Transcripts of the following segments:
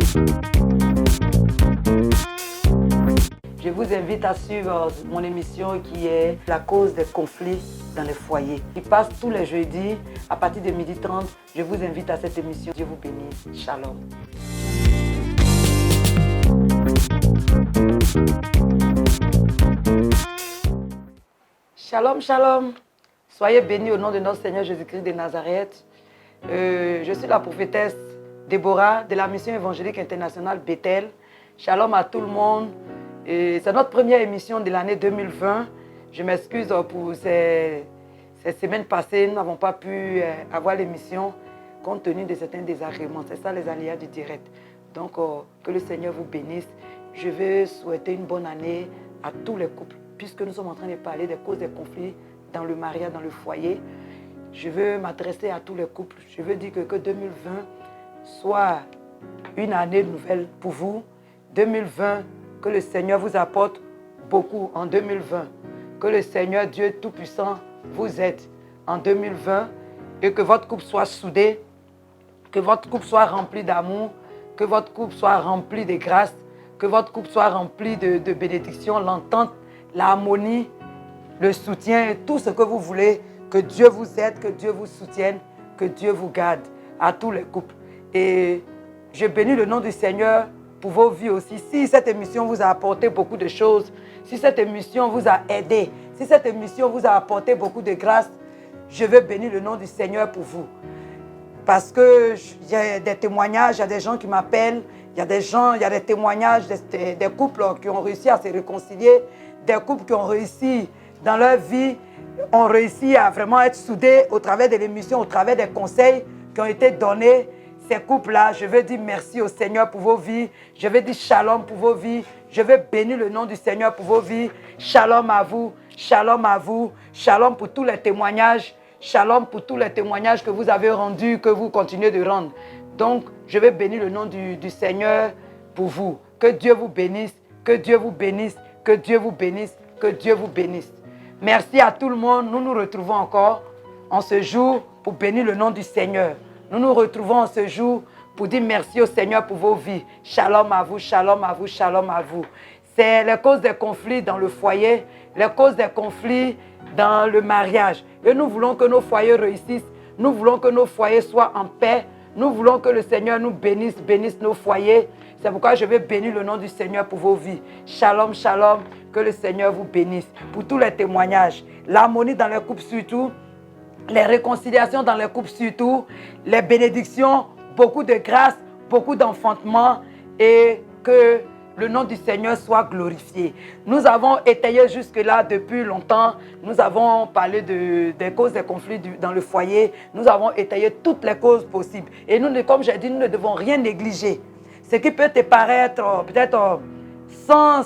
Je vous invite à suivre mon émission qui est La cause des conflits dans les foyers. Qui passe tous les jeudis à partir de 12h30. Je vous invite à cette émission. Dieu vous bénisse. Shalom. Shalom, shalom. Soyez bénis au nom de notre Seigneur Jésus-Christ de Nazareth. Je suis la prophétesse Déborah de la mission évangélique internationale Bethel. Shalom à tout le monde. C'est notre première émission de l'année 2020. Je m'excuse pour ces semaines passées. Nous n'avons pas pu avoir l'émission compte tenu de certains désagréments. C'est ça les aléas du direct. Donc, que le Seigneur vous bénisse. Je veux souhaiter une bonne année à tous les couples, puisque nous sommes en train de parler des causes des conflits dans le mariage, dans le foyer. Je veux m'adresser à tous les couples. Je veux dire que 2020 soit une année nouvelle pour vous. 2020, que le Seigneur vous apporte beaucoup en 2020. Que le Seigneur Dieu Tout-Puissant vous aide en 2020 et que votre couple soit soudé, que votre couple soit rempli d'amour, que votre couple soit rempli de grâce, que votre couple soit rempli de bénédictions, l'entente, l'harmonie, le soutien, tout ce que vous voulez. Que Dieu vous aide, que Dieu vous soutienne, que Dieu vous garde à tous les couples. Et je bénis le nom du Seigneur pour vos vies aussi. Si cette émission vous a apporté beaucoup de choses, si cette émission vous a aidé, si cette émission vous a apporté beaucoup de grâce, je veux bénir le nom du Seigneur pour vous. Parce qu'il y a des témoignages, il y a des gens qui m'appellent, il y a des témoignages des couples qui ont réussi à se réconcilier, des couples qui ont réussi dans leur vie, ont réussi à vraiment être soudés au travers de l'émission, au travers des conseils qui ont été donnés. Ces couples-là, je veux dire merci au Seigneur pour vos vies. Je veux dire shalom pour vos vies. Je veux bénir le nom du Seigneur pour vos vies. Shalom à vous, shalom à vous, shalom pour tous les témoignages. Shalom pour tous les témoignages que vous avez rendus, que vous continuez de rendre. Donc, je veux bénir le nom du Seigneur pour vous. Que Dieu vous bénisse, que Dieu vous bénisse, que Dieu vous bénisse, que Dieu vous bénisse. Merci à tout le monde. Nous nous retrouvons encore en ce jour pour bénir le nom du Seigneur. Nous nous retrouvons en ce jour pour dire merci au Seigneur pour vos vies. Shalom à vous, shalom à vous, shalom à vous. C'est les causes des conflits dans le foyer, les causes des conflits dans le mariage. Et nous voulons que nos foyers réussissent. Nous voulons que nos foyers soient en paix. Nous voulons que le Seigneur nous bénisse nos foyers. C'est pourquoi je vais bénir le nom du Seigneur pour vos vies. Shalom, shalom, que le Seigneur vous bénisse. Pour tous les témoignages, l'harmonie dans les couples surtout, les réconciliations dans les couples surtout, les bénédictions, beaucoup de grâce, beaucoup d'enfantement et que le nom du Seigneur soit glorifié. Nous avons étayé jusque-là depuis longtemps. Nous avons parlé des causes des conflits dans le foyer. Nous avons étayé toutes les causes possibles. Et nous, comme j'ai dit, nous ne devons rien négliger. Ce qui peut te paraître peut-être sans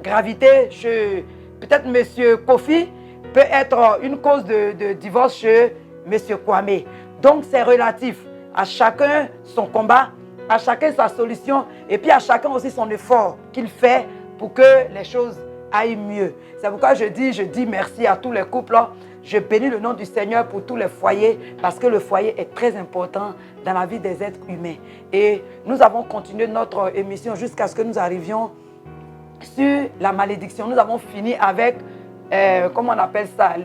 gravité chez peut-être M. Kofi, peut être une cause de divorce chez M. Kwame. Donc c'est relatif. À chacun son combat, à chacun sa solution et puis à chacun aussi son effort qu'il fait pour que les choses aillent mieux. C'est pourquoi je dis merci à tous les couples. Je bénis le nom du Seigneur pour tous les foyers parce que le foyer est très important dans la vie des êtres humains. Et nous avons continué notre émission jusqu'à ce que nous arrivions sur la malédiction. Nous avons fini avec comment on appelle ça,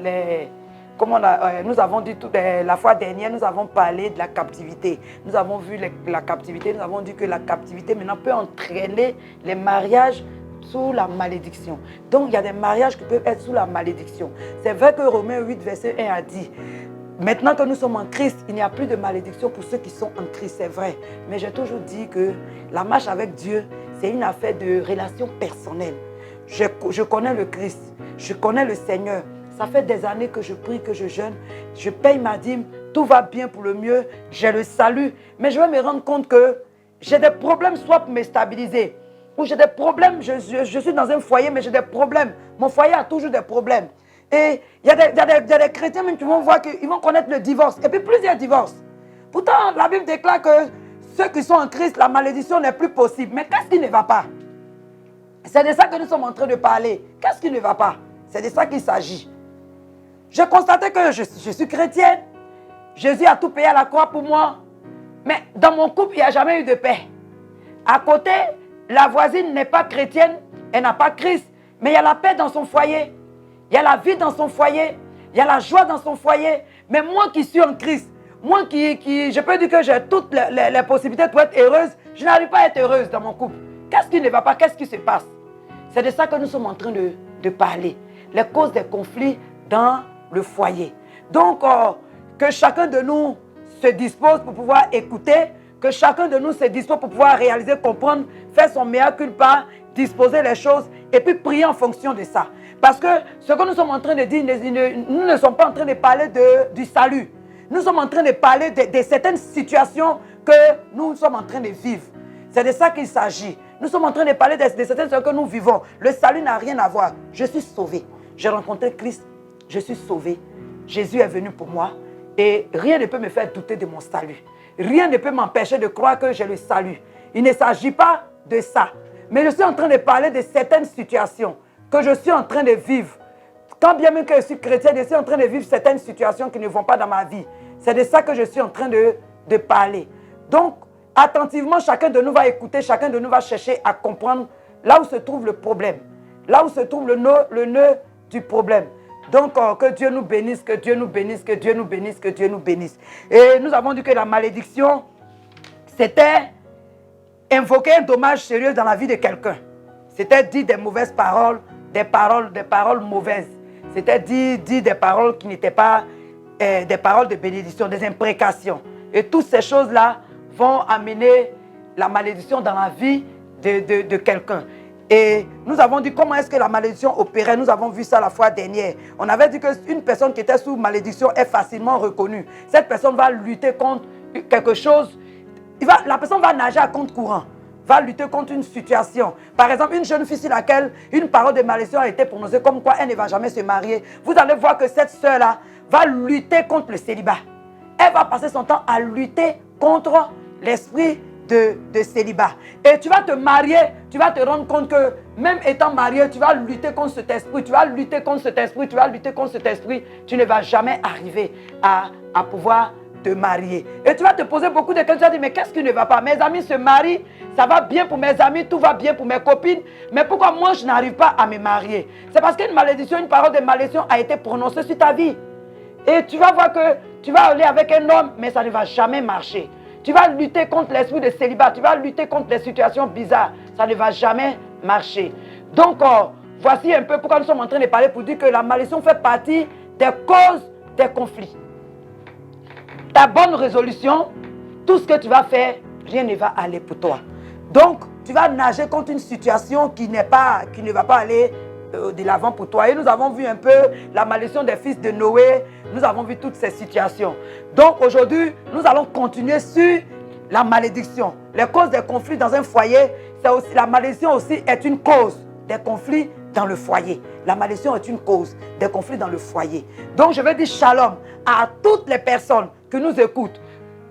nous avons dit la fois dernière, nous avons parlé de la captivité. Nous avons vu la captivité, nous avons dit que la captivité maintenant peut entraîner les mariages sous la malédiction. Donc il y a des mariages qui peuvent être sous la malédiction. C'est vrai que Romains 8, verset 1 a dit, maintenant que nous sommes en Christ, il n'y a plus de malédiction pour ceux qui sont en Christ, c'est vrai. Mais j'ai toujours dit que la marche avec Dieu, c'est une affaire de relation personnelle. Je connais le Christ, je connais le Seigneur. Ça fait des années que je prie, que je jeûne. Je paye ma dîme, tout va bien pour le mieux. J'ai le salut. Mais je vais me rendre compte que j'ai des problèmes soit pour me stabiliser. Ou j'ai des problèmes, je suis dans un foyer, mais j'ai des problèmes. Mon foyer a toujours des problèmes. Et il y a des chrétiens même qui vont voir qu'ils vont connaître le divorce. Et puis plusieurs divorces. Pourtant, la Bible déclare que ceux qui sont en Christ, la malédiction n'est plus possible. Mais qu'est-ce qui ne va pas? C'est de ça que nous sommes en train de parler. Qu'est-ce qui ne va pas? C'est de ça qu'il s'agit. J'ai constaté que je suis chrétienne. Jésus a tout payé à la croix pour moi. Mais dans mon couple, il n'y a jamais eu de paix. À côté, la voisine n'est pas chrétienne, elle n'a pas Christ, mais il y a la paix dans son foyer, il y a la vie dans son foyer, il y a la joie dans son foyer. Mais moi qui suis en Christ, moi qui je peux dire que j'ai toutes les possibilités pour être heureuse, je n'arrive pas à être heureuse dans mon couple. Qu'est-ce qui ne va pas? Qu'est-ce qui se passe? C'est de ça que nous sommes en train de parler. Les causes des conflits dans le foyer. Donc, que chacun de nous se dispose pour pouvoir écouter, que chacun de nous se dispose pour pouvoir réaliser, comprendre, faire son mea culpa, disposer les choses et puis prier en fonction de ça. Parce que ce que nous sommes en train de dire, nous ne sommes pas en train de parler du salut. Nous sommes en train de parler de certaines situations que nous sommes en train de vivre. C'est de ça qu'il s'agit. Nous sommes en train de parler de certaines situations que nous vivons. Le salut n'a rien à voir. Je suis sauvé. J'ai rencontré Christ. Je suis sauvé. Jésus est venu pour moi. Et rien ne peut me faire douter de mon salut. Rien ne peut m'empêcher de croire que j'ai le salut. Il ne s'agit pas de ça. Mais je suis en train de parler de certaines situations que je suis en train de vivre. Quand bien même que je suis chrétien, je suis en train de vivre certaines situations qui ne vont pas dans ma vie. C'est de ça que je suis en train de parler. Donc, attentivement, chacun de nous va écouter, chacun de nous va chercher à comprendre là où se trouve le problème. Là où se trouve le nœud du problème. Donc, que Dieu nous bénisse, que Dieu nous bénisse, que Dieu nous bénisse, que Dieu nous bénisse. Et nous avons dit que la malédiction, c'était invoquer un dommage sérieux dans la vie de quelqu'un. C'était dire des mauvaises paroles, des paroles mauvaises. C'était dire des paroles qui n'étaient pas des paroles de bénédiction, des imprécations. Et toutes ces choses-là vont amener la malédiction dans la vie de quelqu'un. Et nous avons dit comment est-ce que la malédiction opérait. Nous avons vu ça la fois dernière. On avait dit qu'une personne qui était sous malédiction est facilement reconnue. Cette personne va lutter contre quelque chose. La personne va nager à compte courant. Va lutter contre une situation. Par exemple, une jeune fille sur laquelle une parole de malédiction a été prononcée comme quoi elle ne va jamais se marier. Vous allez voir que cette sœur-là va lutter contre le célibat. Elle va passer son temps à lutter contre l'esprit de célibat. Et tu vas te marier, tu vas te rendre compte que même étant marié, tu vas lutter contre cet esprit, tu vas lutter contre cet esprit, tu vas lutter contre cet esprit. Tu ne vas jamais arriver à pouvoir te marier. Et tu vas te poser beaucoup de questions. Tu vas dire, mais qu'est-ce qui ne va pas? Mes amis se marient, ça va bien pour mes amis, tout va bien pour mes copines. Mais pourquoi moi je n'arrive pas à me marier? C'est parce qu'une malédiction, une parole de malédiction a été prononcée sur ta vie. Et tu vas voir que tu vas aller avec un homme, mais ça ne va jamais marcher. Tu vas lutter contre l'esprit de célibat, tu vas lutter contre les situations bizarres. Ça ne va jamais marcher. Donc, voici un peu pourquoi nous sommes en train de parler pour dire que la malédiction fait partie des causes des conflits. Ta bonne résolution, tout ce que tu vas faire, rien ne va aller pour toi. Donc, tu vas nager contre une situation qui ne va pas aller de l'avant pour toi. Et nous avons vu un peu la malédiction des fils de Noé. Nous avons vu toutes ces situations. Donc, aujourd'hui, nous allons continuer sur la malédiction. Les causes des conflits dans un foyer, la malédiction aussi est une cause des conflits dans le foyer. La malédiction est une cause des conflits dans le foyer. Donc, je vais dire shalom à toutes les personnes qui nous écoutent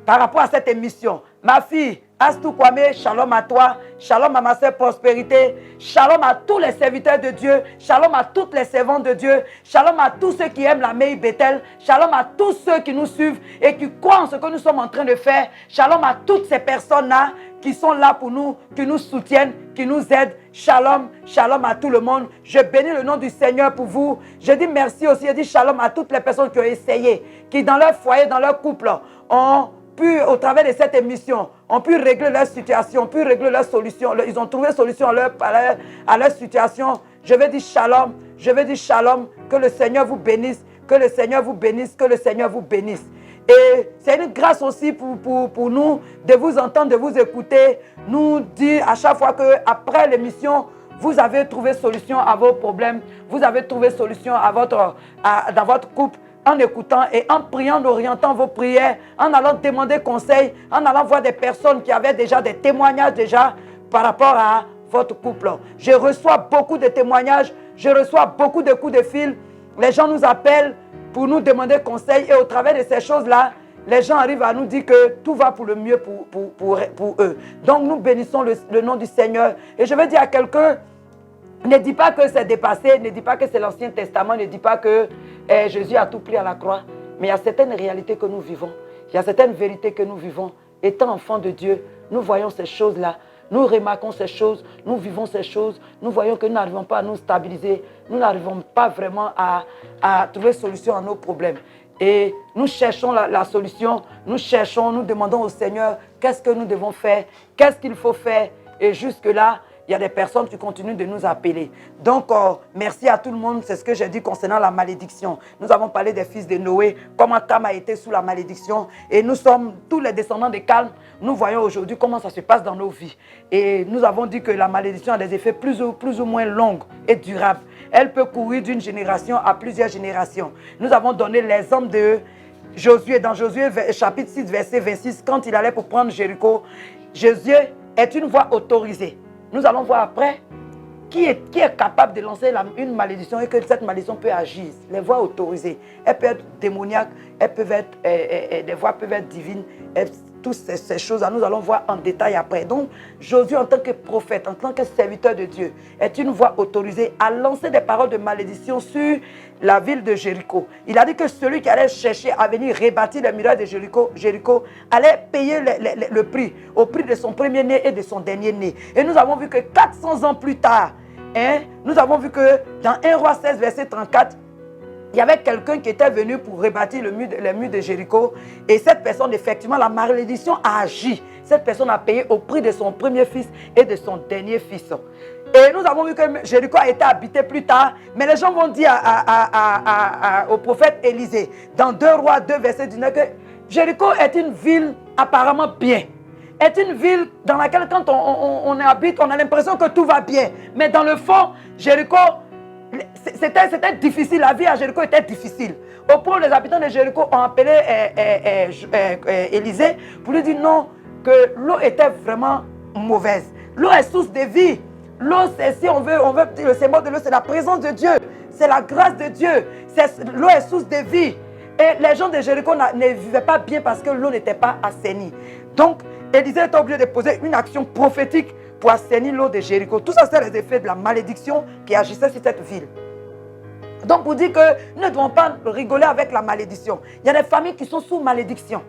par rapport à cette émission. Ma fille, Astou Kwame, shalom à toi, shalom à ma sœur Prospérité, shalom à tous les serviteurs de Dieu, shalom à toutes les servantes de Dieu, shalom à tous ceux qui aiment la Mei Bethel, shalom à tous ceux qui nous suivent et qui croient en ce que nous sommes en train de faire, shalom à toutes ces personnes-là qui sont là pour nous, qui nous soutiennent, qui nous aident. Shalom, shalom à tout le monde. Je bénis le nom du Seigneur pour vous. Je dis merci aussi, je dis shalom à toutes les personnes qui ont essayé, qui dans leur foyer, dans leur couple, ont pu, au travers de cette émission, ont pu régler leur situation, ont pu régler leur solution. Ils ont trouvé solution à leur situation. Je vais dire shalom, je vais dire shalom, que le Seigneur vous bénisse, que le Seigneur vous bénisse, que le Seigneur vous bénisse. Et c'est une grâce aussi pour nous de vous entendre, de vous écouter, nous dire à chaque fois qu'après l'émission, vous avez trouvé solution à vos problèmes, vous avez trouvé solution dans votre couple, en écoutant et en priant, en orientant vos prières, en allant demander conseil, en allant voir des personnes qui avaient déjà des témoignages par rapport à votre couple. Je reçois beaucoup de témoignages, je reçois beaucoup de coups de fil. Les gens nous appellent pour nous demander conseil et au travers de ces choses-là, les gens arrivent à nous dire que tout va pour le mieux pour eux. Donc nous bénissons le nom du Seigneur. Et je vais dire à quelqu'un, ne dis pas que c'est dépassé, ne dis pas que c'est l'Ancien Testament, ne dis pas que Jésus a tout pris à la croix. Mais il y a certaines réalités que nous vivons, il y a certaines vérités que nous vivons. Étant enfants de Dieu, nous voyons ces choses-là. Nous remarquons ces choses, nous vivons ces choses, nous voyons que nous n'arrivons pas à nous stabiliser, nous n'arrivons pas vraiment à trouver solution à nos problèmes. Et nous cherchons la solution, nous demandons au Seigneur qu'est-ce que nous devons faire, qu'est-ce qu'il faut faire. Et jusque-là, il y a des personnes qui continuent de nous appeler. Donc, merci à tout le monde. C'est ce que j'ai dit concernant la malédiction. Nous avons parlé des fils de Noé, comment Cam a été sous la malédiction. Et nous sommes tous les descendants de Cam. Nous voyons aujourd'hui comment ça se passe dans nos vies. Et nous avons dit que la malédiction a des effets plus ou moins longs et durables. Elle peut courir d'une génération à plusieurs générations. Nous avons donné l'exemple de Josué. Dans Josué chapitre 6, verset 26, quand il allait pour prendre Jéricho, Josué est une voix autorisée. Nous allons voir après qui est capable de lancer une malédiction et que cette malédiction peut agir. Les voix autorisées, elles peuvent être démoniaques, des voix peuvent être divines. Toutes ces choses-là, nous allons voir en détail après. Donc, Josué, en tant que prophète, en tant que serviteur de Dieu, est une voix autorisée à lancer des paroles de malédiction sur la ville de Jéricho. Il a dit que celui qui allait chercher à venir rebâtir les murailles de Jéricho allait payer le prix, au prix de son premier-né et de son dernier-né. Et nous avons vu que 400 ans plus tard, nous avons vu que dans 1 Roi 16, verset 34, il y avait quelqu'un qui était venu pour rebâtir les murs de Jéricho. Et cette personne, effectivement, la malédiction a agi. Cette personne a payé au prix de son premier fils et de son dernier fils. Et nous avons vu que Jéricho a été habité plus tard. Mais les gens vont dire au prophète Élisée, dans 2 Rois 2, verset 19, que Jéricho est une ville apparemment bien. Est une ville dans laquelle quand on habite, on a l'impression que tout va bien. Mais dans le fond, Jéricho... C'était difficile, la vie à Jéricho était difficile. Au point où les habitants de Jéricho ont appelé Élisée pour lui dire non, que l'eau était vraiment mauvaise. L'eau est source de vie. L'eau, si on veut dire le symbole de l'eau, c'est la présence de Dieu. C'est la grâce de Dieu. L'eau est source de vie. Et les gens de Jéricho ne vivaient pas bien parce que l'eau n'était pas assainie. Donc, Élisée était obligé de poser une action prophétique pour assainir l'eau de Jéricho. Tout ça, c'est les effets de la malédiction qui agissait sur cette ville. Donc, pour dire que nous ne devons pas rigoler avec la malédiction. Il y a des familles qui sont sous malédiction.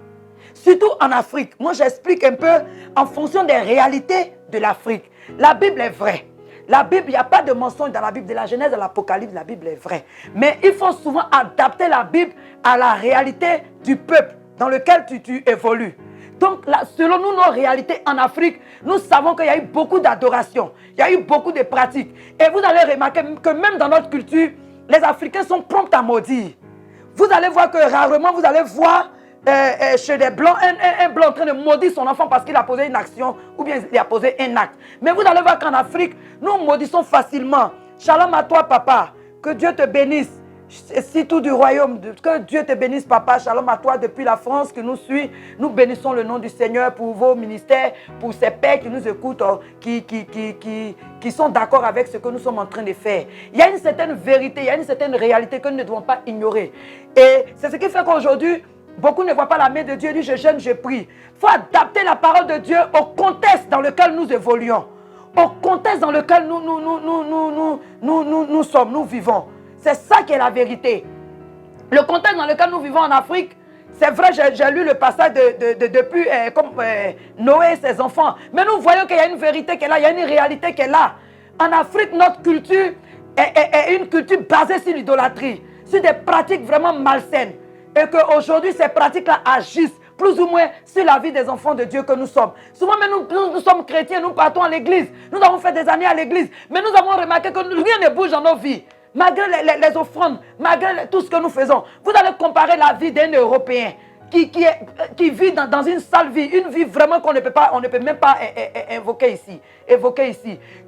Surtout en Afrique. Moi, j'explique un peu en fonction des réalités de l'Afrique. La Bible est vraie. La Bible, il n'y a pas de mensonge dans la Bible. De la Genèse à l'Apocalypse, la Bible est vraie. Mais il faut souvent adapter la Bible à la réalité du peuple dans lequel tu évolues. Donc, là, selon nous, nos réalités en Afrique, nous savons qu'il y a eu beaucoup d'adoration. Il y a eu beaucoup de pratiques. Et vous allez remarquer que même dans notre culture, les Africains sont prompts à maudire. Vous allez voir que rarement, vous allez voir chez des Blancs, un Blanc en train de maudire son enfant parce qu'il a posé une action ou bien il a posé un acte. Mais vous allez voir qu'en Afrique, nous maudissons facilement. Shalom à toi, papa. Que Dieu te bénisse. Si tout du royaume, que Dieu te bénisse, papa. Shalom à toi depuis la France qui nous suit. Nous bénissons le nom du Seigneur pour vos ministères, pour ces pères qui nous écoutent, qui sont d'accord avec ce que nous sommes en train de faire. Il y a une certaine vérité, il y a une certaine réalité que nous ne devons pas ignorer. Et c'est ce qui fait qu'aujourd'hui, beaucoup ne voient pas la main de Dieu, disent je jeûne, je prie. Il faut adapter la parole de Dieu au contexte dans lequel nous évoluons, au contexte dans lequel nous sommes, nous vivons. C'est ça qui est la vérité. Le contexte dans lequel nous vivons en Afrique, c'est vrai, j'ai lu le passage depuis Noé et ses enfants. Mais nous voyons qu'il y a une vérité qui est là, il y a une réalité qui est là. En Afrique, notre culture est une culture basée sur l'idolâtrie, sur des pratiques vraiment malsaines. Et qu'aujourd'hui, ces pratiques-là agissent plus ou moins sur la vie des enfants de Dieu que nous sommes. Souvent, mais nous sommes chrétiens, nous partons à l'église. Nous avons fait des années à l'église. Mais nous avons remarqué que rien ne bouge dans nos vies. Malgré les offrandes, malgré tout ce que nous faisons. Vous allez comparer la vie d'un Européen qui vit dans une sale vie, une vie vraiment qu'on ne peut même pas évoquer ici.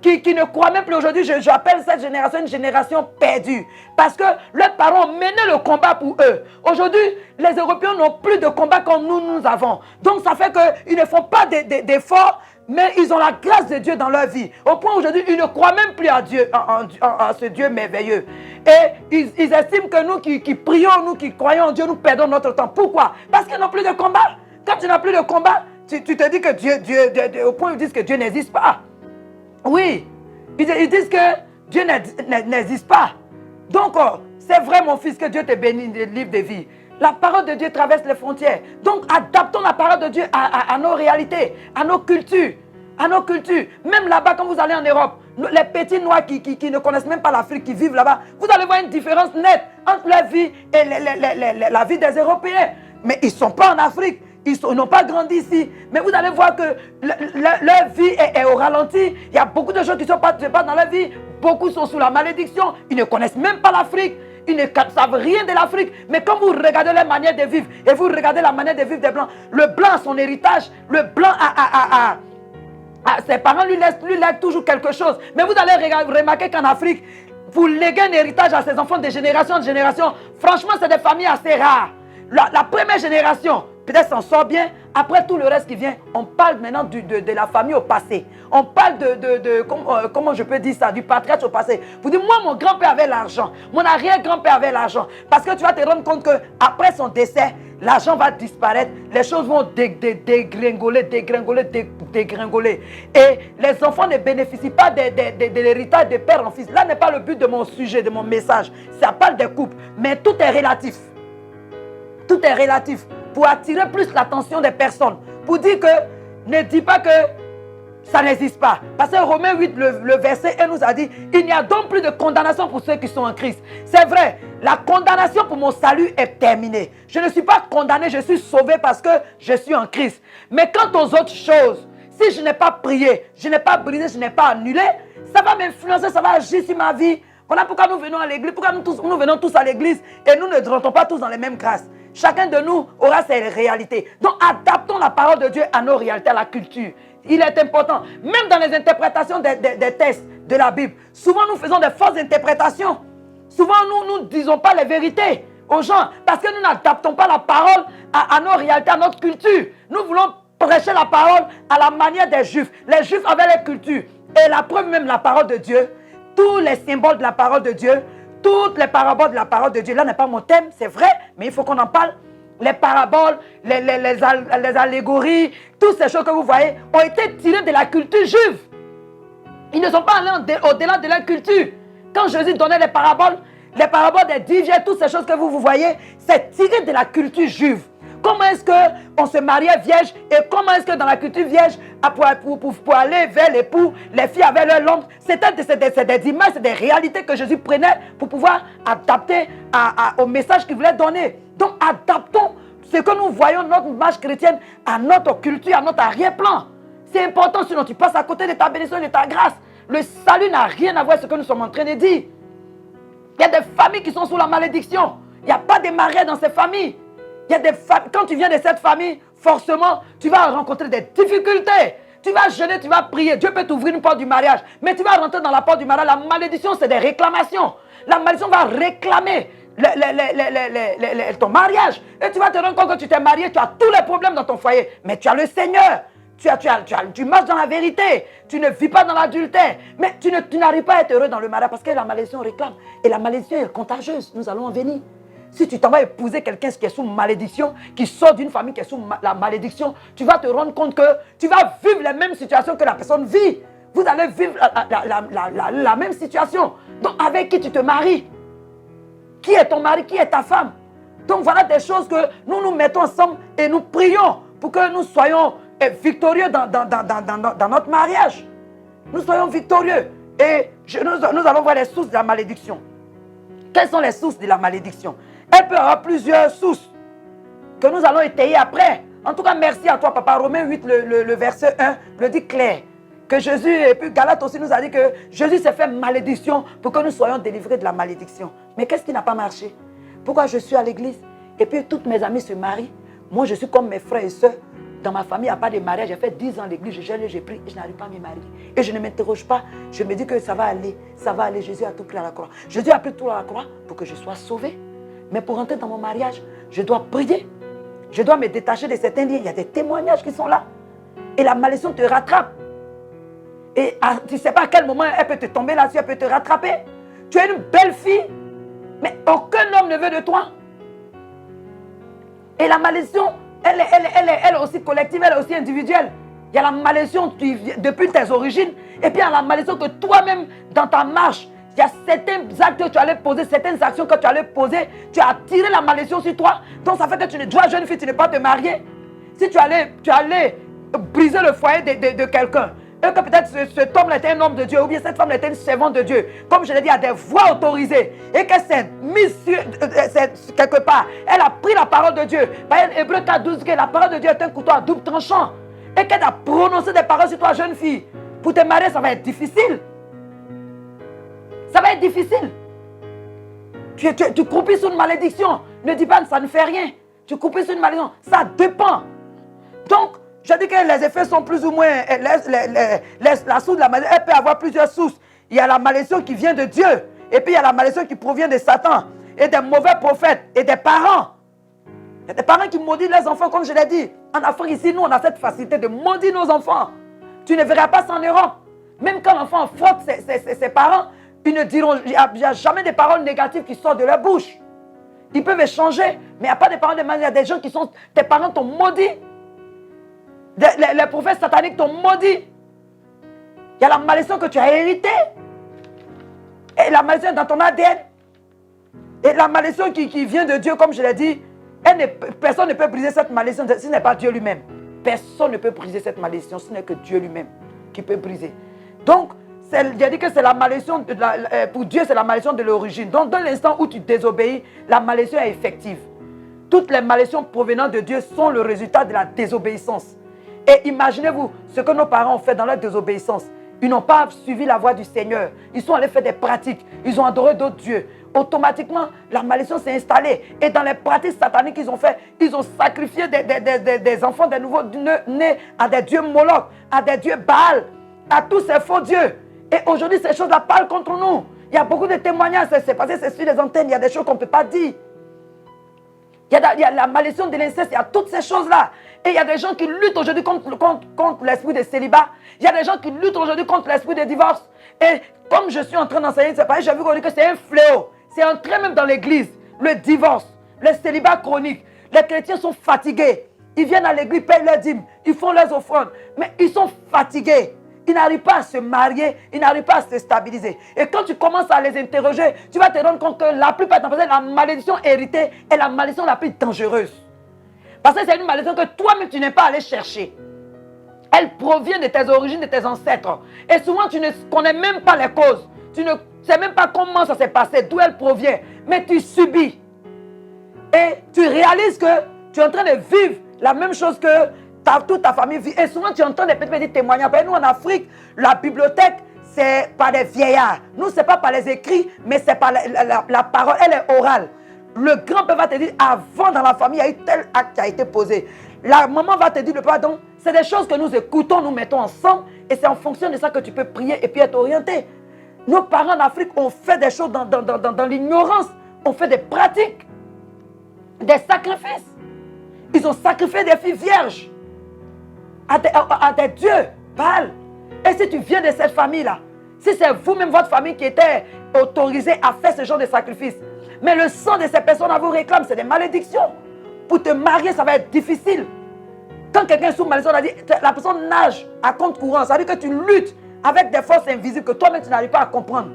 Qui ne croit même plus aujourd'hui. J'appelle cette génération une génération perdue. Parce que leurs parents menaient le combat pour eux. Aujourd'hui, les Européens n'ont plus de combat comme nous avons. Donc ça fait qu'ils ne font pas d'efforts. Mais ils ont la grâce de Dieu dans leur vie. Au point où aujourd'hui, ils ne croient même plus à Dieu, à ce Dieu merveilleux. Et ils estiment que nous qui prions, nous qui croyons en Dieu, nous perdons notre temps. Pourquoi? Parce qu'ils n'ont plus de combat. Quand tu n'as plus de combat, tu te dis que Dieu, au point où ils disent que Dieu n'existe pas. Oui, ils disent que Dieu n'existe pas. Donc, c'est vrai mon fils que Dieu te bénit des livres de vie. La parole de Dieu traverse les frontières. Donc, adaptons la parole de Dieu à nos réalités, à nos cultures. à nos cultures. Même là-bas, quand vous allez en Europe, les petits noirs qui ne connaissent même pas l'Afrique, qui vivent là-bas, vous allez voir une différence nette entre leur vie et la vie des Européens. Mais ils ne sont pas en Afrique, ils n'ont pas grandi ici. Mais vous allez voir que leur vie est au ralenti. Il y a beaucoup de choses qui ne se passent dans leur vie. Beaucoup sont sous la malédiction. Ils ne connaissent même pas l'Afrique. Ils ne savent rien de l'Afrique. Mais quand vous regardez leur manière de vivre et vous regardez la manière de vivre des Blancs, le Blanc a son héritage. Le Blanc ses parents lui laissent toujours quelque chose. Mais vous allez remarquer qu'en Afrique, vous léguez un héritage à ses enfants de génération en génération. Franchement, c'est des familles assez rares. La première génération, peut-être s'en sort bien. Après tout le reste qui vient, on parle maintenant de la famille au passé. On parle comment je peux dire ça, du patriarche au passé. Vous dites, moi, mon grand-père avait l'argent. Mon arrière-grand-père avait l'argent. Parce que tu vas te rendre compte qu'après son décès, l'argent va disparaître. Les choses vont dégringoler. Et les enfants ne bénéficient pas de l'héritage de père en fils. Là n'est pas le but de mon sujet, de mon message. Ça parle des couples. Mais tout est relatif. Tout est relatif. Pour attirer plus l'attention des personnes. Pour dire que, ne dis pas que ça n'existe pas. Parce que Romains 8, le verset 1 nous a dit, il n'y a donc plus de condamnation pour ceux qui sont en Christ. C'est vrai, la condamnation pour mon salut est terminée. Je ne suis pas condamné, je suis sauvé parce que je suis en Christ. Mais quant aux autres choses, si je n'ai pas prié, je n'ai pas brisé, je n'ai pas annulé, ça va m'influencer, ça va agir sur ma vie. Voilà pourquoi nous venons à l'église, pourquoi nous venons tous à l'église et nous ne rentrons pas tous dans les mêmes grâces. Chacun de nous aura ses réalités. Donc adaptons la parole de Dieu à nos réalités, à la culture. Il est important. Même dans les interprétations des textes de la Bible, souvent nous faisons des fausses interprétations. Souvent nous ne disons pas les vérités aux gens parce que nous n'adaptons pas la parole à nos réalités, à notre culture. Nous voulons prêcher la parole à la manière des Juifs. Les Juifs avaient leur culture. Et la preuve même, la parole de Dieu, tous les symboles de la parole de Dieu, toutes les paraboles de la parole de Dieu. Là n'est pas mon thème, c'est vrai, mais il faut qu'on en parle. Les paraboles, les allégories, toutes ces choses que vous voyez ont été tirées de la culture juive. Ils ne sont pas allés au-delà de leur culture. Quand Jésus donnait les paraboles des 10 vierges, toutes ces choses que vous voyez, c'est tiré de la culture juive. Comment est-ce qu'on se mariait vierge et comment est-ce que dans la culture vierge, pour aller vers l'époux, les filles avaient leur lampe. C'est des images, c'est des réalités que Jésus prenait pour pouvoir adapter au message qu'il voulait donner. Donc adaptons ce que nous voyons, notre marche chrétienne, à notre culture, à notre arrière-plan. C'est important, sinon tu passes à côté de ta bénédiction, de ta grâce. Le salut n'a rien à voir avec ce que nous sommes en train de dire. Il y a des familles qui sont sous la malédiction. Il n'y a pas de mariage dans ces familles. Il y a des familles, quand tu viens de cette famille, forcément, tu vas rencontrer des difficultés. Tu vas jeûner, tu vas prier. Dieu peut t'ouvrir une porte du mariage. Mais tu vas rentrer dans la porte du mariage. La malédiction, c'est des réclamations. La malédiction va réclamer ton mariage. Et tu vas te rendre compte que tu t'es marié, tu as tous les problèmes dans ton foyer. Mais tu as le Seigneur. Tu marches dans la vérité. Tu ne vis pas dans l'adultère. Mais tu n'arrives pas à être heureux dans le mariage parce que la malédiction réclame. Et la malédiction est contagieuse. Nous allons en venir. Si tu t'en vas épouser quelqu'un qui est sous malédiction, qui sort d'une famille qui est sous la malédiction, tu vas te rendre compte que tu vas vivre les mêmes situations que la personne vit. Vous allez vivre la même situation. Donc avec qui tu te maries? Qui est ton mari? Qui est ta femme? Donc voilà des choses que nous nous mettons ensemble et nous prions pour que nous soyons victorieux dans notre mariage. Nous soyons victorieux. Et nous allons voir les sources de la malédiction. Quelles sont les sources de la malédiction? Elle peut avoir plusieurs sources que nous allons étayer après. En tout cas, merci à toi, papa. Romains 8, le verset 1, le dit clair. Que Jésus, et puis Galate aussi nous a dit que Jésus s'est fait malédiction pour que nous soyons délivrés de la malédiction. Mais qu'est-ce qui n'a pas marché? Pourquoi je suis à l'église et puis toutes mes amies se marient? Moi, je suis comme mes frères et sœurs. Dans ma famille, il n'y a pas de mariage. J'ai fait 10 ans à l'église, je gêne, j'ai pris et je n'arrive pas à me marier. Et je ne m'interroge pas. Je me dis que ça va aller. Ça va aller. Jésus a tout pris à la croix. Jésus a pris tout à la croix pour que je sois sauvé. Mais pour entrer dans mon mariage, je dois prier. Je dois me détacher de certains liens. Il y a des témoignages qui sont là. Et la malédiction te rattrape. Et tu ne sais pas à quel moment elle peut te tomber là-dessus, elle peut te rattraper. Tu es une belle fille, mais aucun homme ne veut de toi. Et la malédiction, elle est aussi collective, elle est aussi individuelle. Il y a la malédiction depuis tes origines. Et puis il y a la malédiction que toi-même, dans ta marche, il y a certains actes que tu allais poser, certaines actions que tu allais poser. Tu as attiré la malédiction sur toi. Donc ça fait que tu ne dois, jeune fille, tu ne peux pas te marier. Si tu allais briser le foyer de quelqu'un, et que peut-être cet homme était un homme de Dieu, ou bien cette femme était une servante de Dieu, comme je l'ai dit, il y a des voix autorisées, et qu'elle s'est mise quelque part, elle a pris la parole de Dieu. Par exemple, Hébreux 4, 12, que la parole de Dieu est un couteau à double tranchant, et qu'elle a prononcé des paroles sur toi, jeune fille. Pour te marier, ça va être difficile. Ça va être difficile. Tu croupis sur une malédiction. Ne dis pas que ça ne fait rien. Tu croupis sur une malédiction. Ça dépend. Donc, je dis que les effets sont plus ou moins... la source de la malédiction, elle peut avoir plusieurs sources. Il y a la malédiction qui vient de Dieu. Et puis il y a la malédiction qui provient de Satan. Et des mauvais prophètes. Et des parents. Il y a des parents qui maudissent les enfants, comme je l'ai dit. En Afrique, ici, nous, on a cette facilité de maudire nos enfants. Tu ne verras pas ça en Europe. Même quand l'enfant frotte ses parents, ils ne diront, il n'y a jamais des paroles négatives qui sortent de leur bouche. Ils peuvent échanger, mais il n'y a pas de paroles de mal. Il y a des gens qui sont, tes parents t'ont maudit. Les prophètes sataniques t'ont maudit. Il y a la malédiction que tu as héritée. Et la malédiction est dans ton ADN. Et la malédiction qui vient de Dieu, comme je l'ai dit, personne ne peut briser cette malédiction si ce n'est pas Dieu lui-même. Personne ne peut briser cette malédiction, ce n'est que Dieu lui-même qui peut briser. Donc, j'ai dit que c'est la malédiction, pour Dieu, c'est la malédiction de l'origine. Donc, dans l'instant où tu désobéis, la malédiction est effective. Toutes les malédictions provenant de Dieu sont le résultat de la désobéissance. Et imaginez-vous ce que nos parents ont fait dans leur désobéissance. Ils n'ont pas suivi la voie du Seigneur. Ils sont allés faire des pratiques. Ils ont adoré d'autres dieux. Automatiquement, la malédiction s'est installée. Et dans les pratiques sataniques qu'ils ont fait, ils ont sacrifié des enfants, des nouveaux nés à des dieux Moloch, à des dieux Baal, à tous ces faux dieux. Et aujourd'hui, ces choses-là parlent contre nous. Il y a beaucoup de témoignages. C'est passé, c'est sur les antennes. Il y a des choses qu'on ne peut pas dire. Il y a la malédiction de l'inceste. Il y a toutes ces choses-là. Et il y a des gens qui luttent aujourd'hui contre l'esprit de célibat. Il y a des gens qui luttent aujourd'hui contre l'esprit de divorce. Et comme je suis en train d'enseigner, j'ai vu aujourd'hui que c'est un fléau. C'est entré même dans l'église. Le divorce, le célibat chronique. Les chrétiens sont fatigués. Ils viennent à l'église, payent leurs dîmes. Ils font leurs offrandes. Mais ils sont fatigués. Ils n'arrivent pas à se marier, ils n'arrivent pas à se stabiliser. Et quand tu commences à les interroger, tu vas te rendre compte que la plupart du temps, la malédiction héritée est la malédiction la plus dangereuse. Parce que c'est une malédiction que toi-même tu n'es pas allé chercher. Elle provient de tes origines, de tes ancêtres. Et souvent tu ne connais même pas les causes. Tu ne sais même pas comment ça s'est passé, d'où elle provient. Mais tu subis. Et tu réalises que tu es en train de vivre la même chose que toute ta famille vit. Et souvent, tu entends des petits témoignages. Nous, en Afrique, la bibliothèque, c'est par des vieillards. Nous, ce n'est pas par les écrits, mais c'est par la parole. Elle est orale. Le grand-père va te dire, avant, dans la famille, il y a eu tel acte qui a été posé. La maman va te dire le pardon. C'est des choses que nous écoutons, nous mettons ensemble. Et c'est en fonction de ça que tu peux prier et puis être orienté. Nos parents en Afrique ont fait des choses dans l'ignorance. On fait des pratiques, des sacrifices. Ils ont sacrifié des filles vierges à des dieux, Baal. Et si tu viens de cette famille-là, si c'est vous-même, votre famille qui était autorisée à faire ce genre de sacrifice, mais le sang de ces personnes à vous réclame, c'est des malédictions. Pour te marier, ça va être difficile. Quand quelqu'un est sous malédiction, on a dit, la personne nage à compte courant. Ça veut dire que tu luttes avec des forces invisibles que toi-même tu n'arrives pas à comprendre.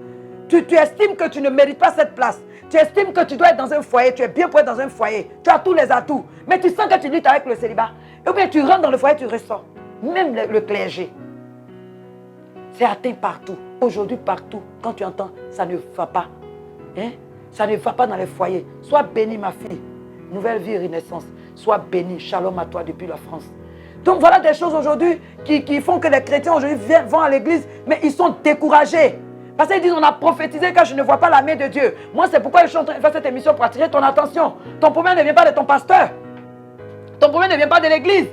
Tu estimes que tu ne mérites pas cette place. Tu estimes que tu dois être dans un foyer. Tu es bien pour être dans un foyer. Tu as tous les atouts. Mais tu sens que tu luttes avec le célibat. Et bien tu rentres dans le foyer, tu ressors. Même le clergé. C'est atteint partout. Aujourd'hui, partout. Quand tu entends, ça ne va pas. Hein? Ça ne va pas dans les foyers. Sois bénie, ma fille. Nouvelle vie, renaissance. Sois bénie. Shalom à toi depuis la France. Donc voilà des choses aujourd'hui qui font que les chrétiens aujourd'hui vont à l'église, mais ils sont découragés. Parce qu'ils disent, on a prophétisé que je ne vois pas la main de Dieu. Moi, c'est pourquoi je suis en train de faire cette émission pour attirer ton attention. Ton problème ne vient pas de ton pasteur. Ton problème ne vient pas de l'église.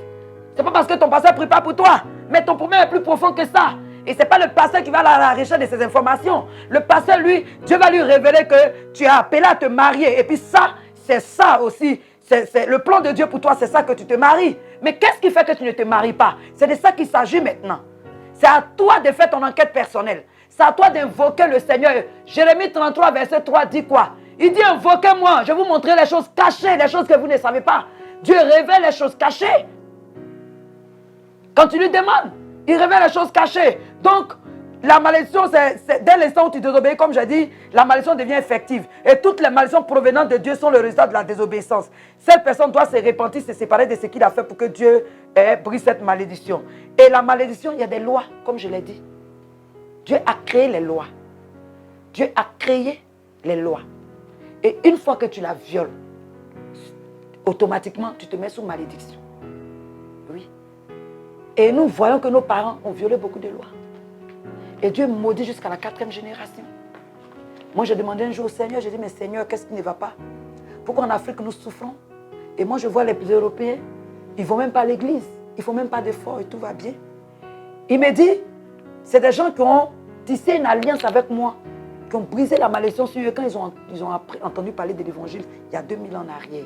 Ce n'est pas parce que ton pasteur ne prie pas pour toi. Mais ton problème est plus profond que ça. Et ce n'est pas le pasteur qui va à la recherche de ces informations. Le pasteur, lui, Dieu va lui révéler que tu es appelé à te marier. Et puis ça, c'est ça aussi. C'est le plan de Dieu pour toi, c'est ça que tu te maries. Mais qu'est-ce qui fait que tu ne te maries pas? C'est de ça qu'il s'agit maintenant. C'est à toi de faire ton enquête personnelle. C'est à toi d'invoquer le Seigneur. Jérémie 33, verset 3 dit quoi? Il dit, invoquez-moi, je vais vous montrer les choses cachées, les choses que vous ne savez pas. Dieu révèle les choses cachées. Quand tu lui demandes, il révèle les choses cachées. Donc, la malédiction, c'est dès l'instant où tu désobéis, comme j'ai dit, la malédiction devient effective. Et toutes les malédictions provenant de Dieu sont le résultat de la désobéissance. Cette personne doit se repentir, se séparer de ce qu'il a fait pour que Dieu brise cette malédiction. Et la malédiction, il y a des lois, comme je l'ai dit. Dieu a créé les lois. Dieu a créé les lois. Et une fois que tu la violes, automatiquement, tu te mets sous malédiction. Oui. Et nous voyons que nos parents ont violé beaucoup de lois. Et Dieu maudit jusqu'à la 4e génération. Moi, j'ai demandé un jour au Seigneur, j'ai dit, mais Seigneur, qu'est-ce qui ne va pas? Pourquoi en Afrique, nous souffrons? Et moi, je vois les Européens, ils ne vont même pas à l'église. Ils ne font même pas d'efforts et tout va bien. Il me dit, c'est des gens qui ont tissé une alliance avec moi, qui ont brisé la malédiction sur eux quand ils ont entendu parler de l'évangile il y a 2000 ans en arrière.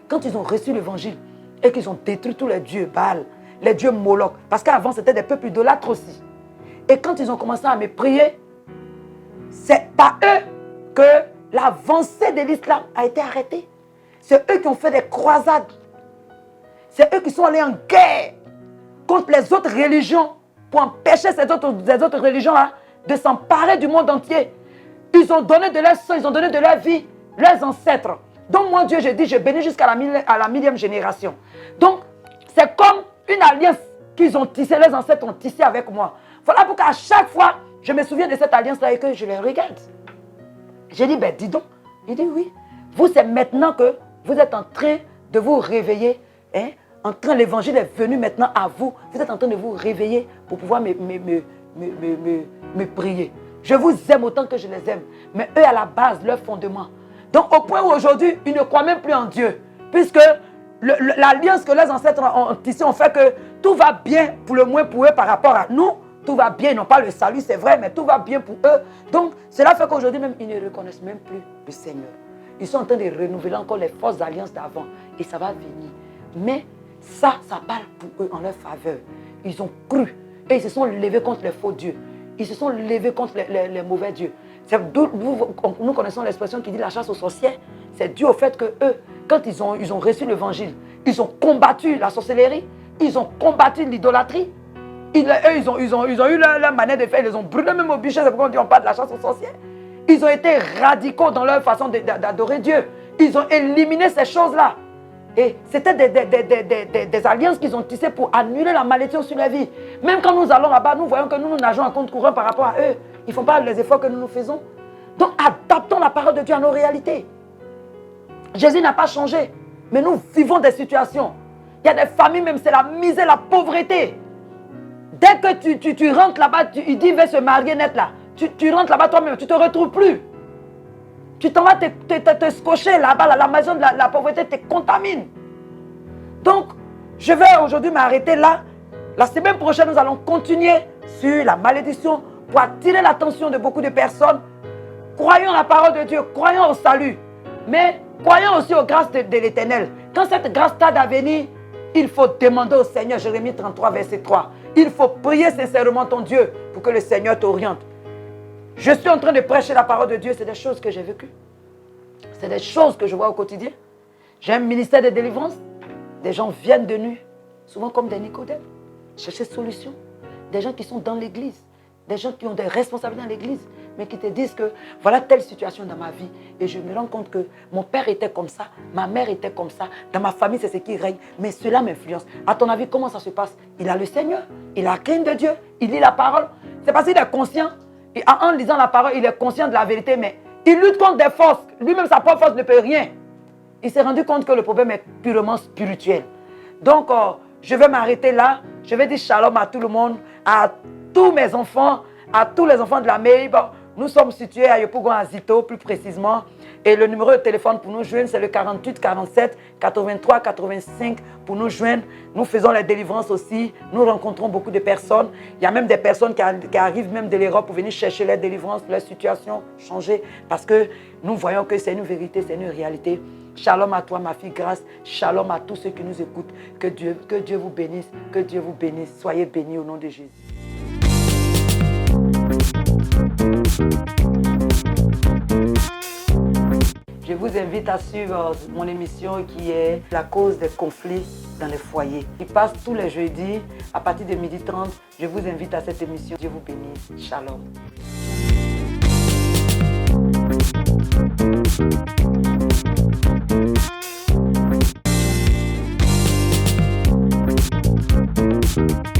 Quand ils ont reçu l'évangile et qu'ils ont détruit tous les dieux Baal, les dieux Moloch, parce qu'avant c'était des peuples idolâtres aussi. Et quand ils ont commencé à me prier, c'est par eux que l'avancée de l'islam a été arrêtée. C'est eux qui ont fait des croisades. C'est eux qui sont allés en guerre contre les autres religions pour empêcher ces autres religions-là de s'emparer du monde entier. Ils ont donné de leur sang, ils ont donné de leur vie, leurs ancêtres. Donc moi, Dieu, je dis, je bénis jusqu'à la 1000e génération. Donc, c'est comme une alliance qu'ils ont tissée, les ancêtres ont tissé avec moi. Voilà pourquoi à chaque fois, je me souviens de cette alliance-là et que je les regarde. J'ai dit, ben dis donc. Il dit, oui. Vous, c'est maintenant que vous êtes en train de vous réveiller. Hein? L'évangile est venu maintenant à vous. Vous êtes en train de vous réveiller pour pouvoir me prier. Je vous aime autant que je les aime. Mais eux, à la base, leur fondement. Donc, au point où aujourd'hui, ils ne croient même plus en Dieu. Puisque l'alliance que les ancêtres ont tissée ont fait que tout va bien, pour le moins pour eux par rapport à nous. Tout va bien, ils n'ont pas le salut, c'est vrai, mais tout va bien pour eux. Donc, cela fait qu'aujourd'hui même, ils ne reconnaissent même plus le Seigneur. Ils sont en train de renouveler encore les fausses alliances d'avant. Et ça va venir. Mais ça parle pour eux en leur faveur. Ils ont cru. Et ils se sont levés contre les faux dieux. Ils se sont levés contre les mauvais dieux. Nous connaissons l'expression qui dit la chasse aux sorcières. C'est dû au fait que eux, quand ils ont reçu l'évangile, ils ont combattu la sorcellerie, ils ont combattu l'idolâtrie. Eux, ils ont eu leur manière de faire, ils les ont brûlés même au bûcher, c'est pourquoi on dit on parle de la chasse aux sorcières. Ils ont été radicaux dans leur façon d'adorer Dieu. Ils ont éliminé ces choses-là. Et c'était des alliances qu'ils ont tissées pour annuler la malédiction sur la vie. Même quand nous allons là-bas, nous voyons que nous nageons en compte courant par rapport à eux. Ils ne font pas les efforts que nous faisons. Donc adaptons la parole de Dieu à nos réalités. Jésus n'a pas changé, mais nous vivons des situations. Il y a des familles même, c'est la misère, la pauvreté. Dès que tu rentres là-bas, il dit, va se marier net là. Tu rentres là-bas toi-même, tu ne te retrouves plus. Tu t'en vas te scotcher là-bas, la maison de la pauvreté te contamine. Donc, je vais aujourd'hui m'arrêter là. La semaine prochaine, nous allons continuer sur la malédiction pour attirer l'attention de beaucoup de personnes. Croyons la parole de Dieu, croyons au salut. Mais croyons aussi aux grâces de l'Éternel. Quand cette grâce tarde à venir, il faut demander au Seigneur, Jérémie 33, verset 3. Il faut prier sincèrement ton Dieu pour que le Seigneur t'oriente. Je suis en train de prêcher la parole de Dieu, c'est des choses que j'ai vécues. C'est des choses que je vois au quotidien. J'ai un ministère de délivrance. Des gens viennent de nuit, souvent comme des Nicodèmes, chercher solution. Des gens qui sont dans l'église, des gens qui ont des responsabilités dans l'église, mais qui te disent que voilà telle situation dans ma vie. Et je me rends compte que mon père était comme ça, ma mère était comme ça, dans ma famille c'est ce qui règne, mais cela m'influence. À ton avis, comment ça se passe? Il a le Seigneur, il a la crainte de Dieu, il lit la parole. C'est parce qu'il est conscient. Et en lisant la parole, il est conscient de la vérité, mais il lutte contre des forces. Lui-même, sa propre force ne peut rien. Il s'est rendu compte que le problème est purement spirituel. Donc, je vais m'arrêter là. Je vais dire shalom à tout le monde, à tous mes enfants, à tous les enfants de la mairie. Bon, nous sommes situés à Yopougon, à Zito, plus précisément. Et le numéro de téléphone pour nous joindre, c'est le 48 47 83 85 pour nous joindre. Nous faisons la délivrance aussi. Nous rencontrons beaucoup de personnes. Il y a même des personnes qui arrivent même de l'Europe pour venir chercher leur délivrance, leur situation changer. Parce que nous voyons que c'est une vérité, c'est une réalité. Shalom à toi, ma fille Grâce. Shalom à tous ceux qui nous écoutent. Que Dieu vous bénisse. Que Dieu vous bénisse. Soyez bénis au nom de Jésus. Je vous invite à suivre mon émission qui est La cause des conflits dans les foyers. Il passe tous les jeudis à partir de 12h30. Je vous invite à cette émission. Dieu vous bénisse. Shalom. Thank you.